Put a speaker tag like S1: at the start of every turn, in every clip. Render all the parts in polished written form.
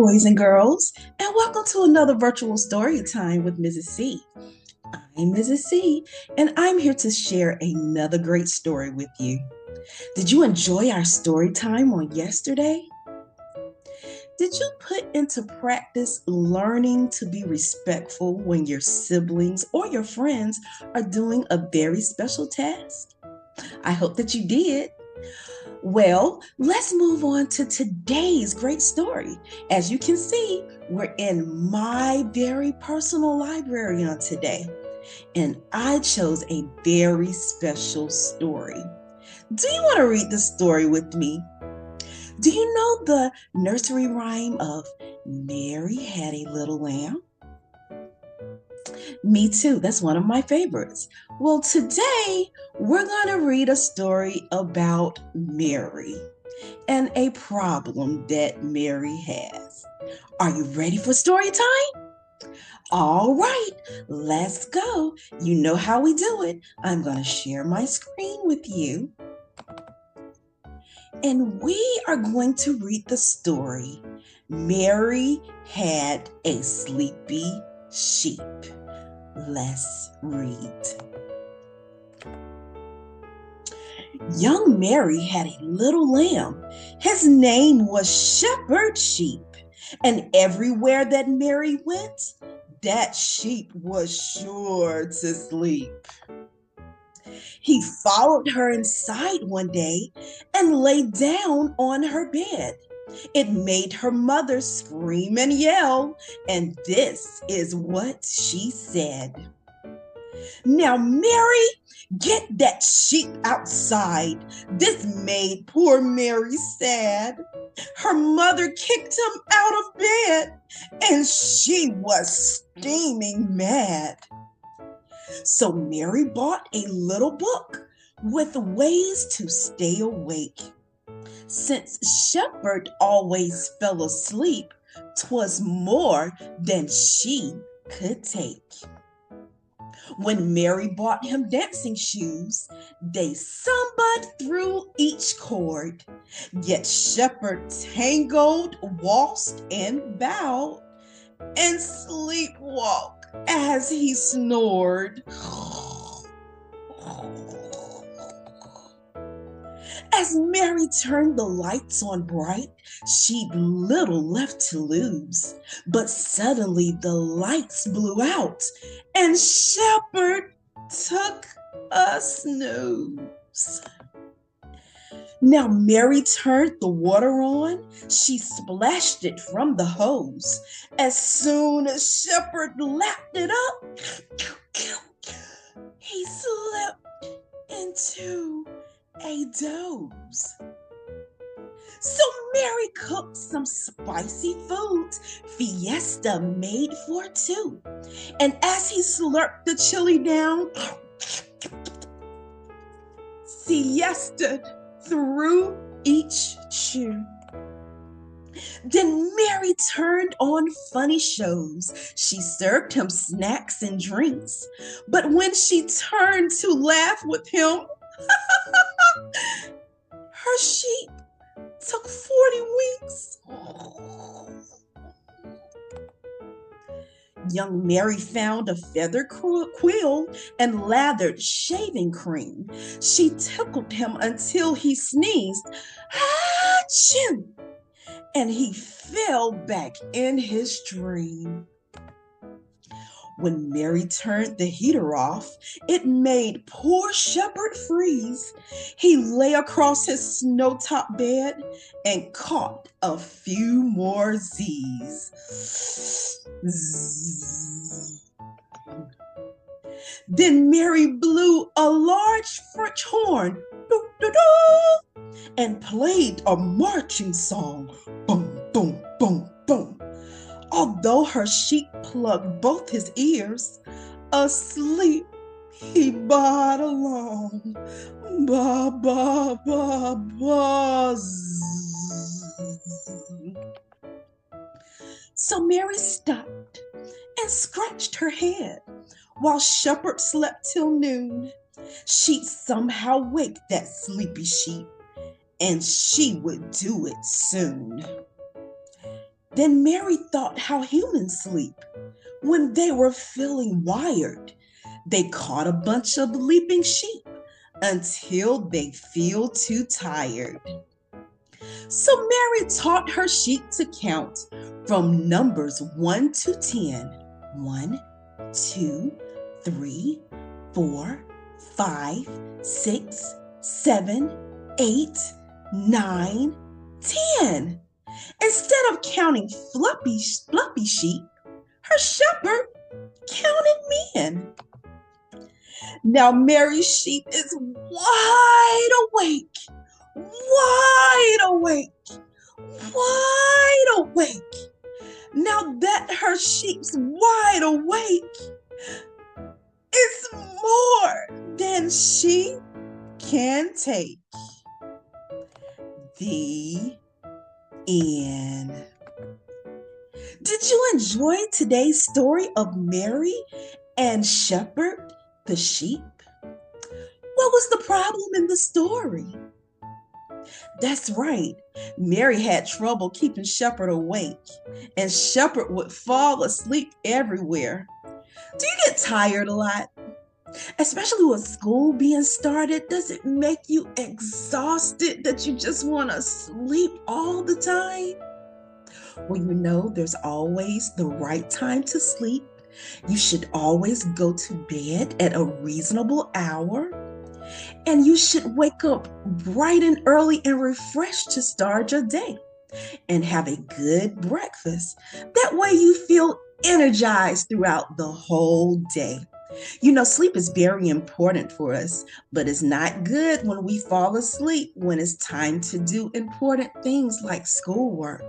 S1: boys and girls, and welcome to another virtual story time with Mrs. C. I'm Mrs. C, and I'm here to share another great story with you. Did you enjoy our story time on yesterday? Did you put into practice learning to be respectful when your siblings or your friends are doing a very special task? I hope that you did. Well, let's move on to today's great story. As you can see, we're in my very personal library on today, and I chose a very special story. Do you want to read the story with me? Do you know the nursery rhyme of Mary Had a Little Lamb? Me too. That's one of my favorites. Well, today we're going to read a story about Mary and a problem that Mary has. Are you ready for story time? All right, let's go. You know how we do it. I'm going to share my screen with you. And we are going to read the story, Mary Had a Sleepy Sheep. Let's read. Young Mary had a little lamb. His name was Shepherd Sheep. And everywhere that Mary went, that sheep was sure to sleep. He followed her inside one day and lay down on her bed. It made her mother scream and yell, and this is what she said. "Now, Mary, get that sheep outside." This made poor Mary sad. Her mother kicked him out of bed, and she was steaming mad. So Mary bought a little book with ways to stay awake. Since Shepherd always fell asleep, 'twas more than she could take. When Mary bought him dancing shoes, they samba'd through each chord. Yet Shepherd tangled, waltzed, and bowed, and sleepwalked as he snored. As Mary turned the lights on bright, she'd little left to lose. But suddenly the lights blew out, and Shepherd took a snooze. Now Mary turned the water on. She splashed it from the hose. As soon as Shepherd lapped it up, he slipped into a doze. So Mary cooked some spicy foods, Fiesta made for two. And as he slurped the chili down, siesta'd through each chew. Then Mary turned on funny shows. She served him snacks and drinks. But when she turned to laugh with him, her sheep took 40 weeks. Young Mary found a feather quill and lathered shaving cream. She tickled him until he sneezed, "Achoo!" and he fell back in his dream. When Mary turned the heater off, it made poor Shepherd freeze. He lay across his snow-topped bed and caught a few more Z's. Zzz. Then Mary blew a large French horn, doo, doo, doo, and played a marching song, boom, boom, boom, boom. Although her sheep plugged both his ears, asleep he baaed along, ba, ba, ba, buzz. So Mary stopped and scratched her head while Shepherd slept till noon. She'd somehow wake that sleepy sheep, and she would do it soon. Then Mary thought how humans sleep when they were feeling wired. They caught a bunch of leaping sheep until they feel too tired. So Mary taught her sheep to count from numbers 1 to 10. 1, 2, 3, 4, 5, 6, 7, 8, 9, 10. Instead of counting fluffy sheep, her shepherd counted men. Now Mary's sheep is wide awake, wide awake, wide awake. Now that her sheep's wide awake, it's more than she can take. The end. Did you enjoy today's story of Mary and Shepherd the sheep? What was the problem in the story? That's right. Mary had trouble keeping Shepherd awake, and Shepherd would fall asleep everywhere. Do you get tired a lot? Especially with school being started, does it make you exhausted that you just want to sleep all the time? Well, you know, there's always the right time to sleep. You should always go to bed at a reasonable hour. And you should wake up bright and early and refreshed to start your day. And have a good breakfast. That way you feel energized throughout the whole day. You know, sleep is very important for us, but it's not good when we fall asleep when it's time to do important things like schoolwork.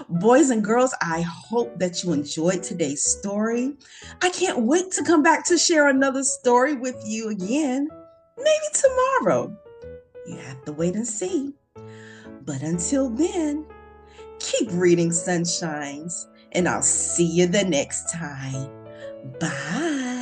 S1: Boys and girls, I hope that you enjoyed today's story. I can't wait to come back to share another story with you again, maybe tomorrow. You have to wait and see. But until then, keep reading Sunshines, and I'll see you the next time. Bye.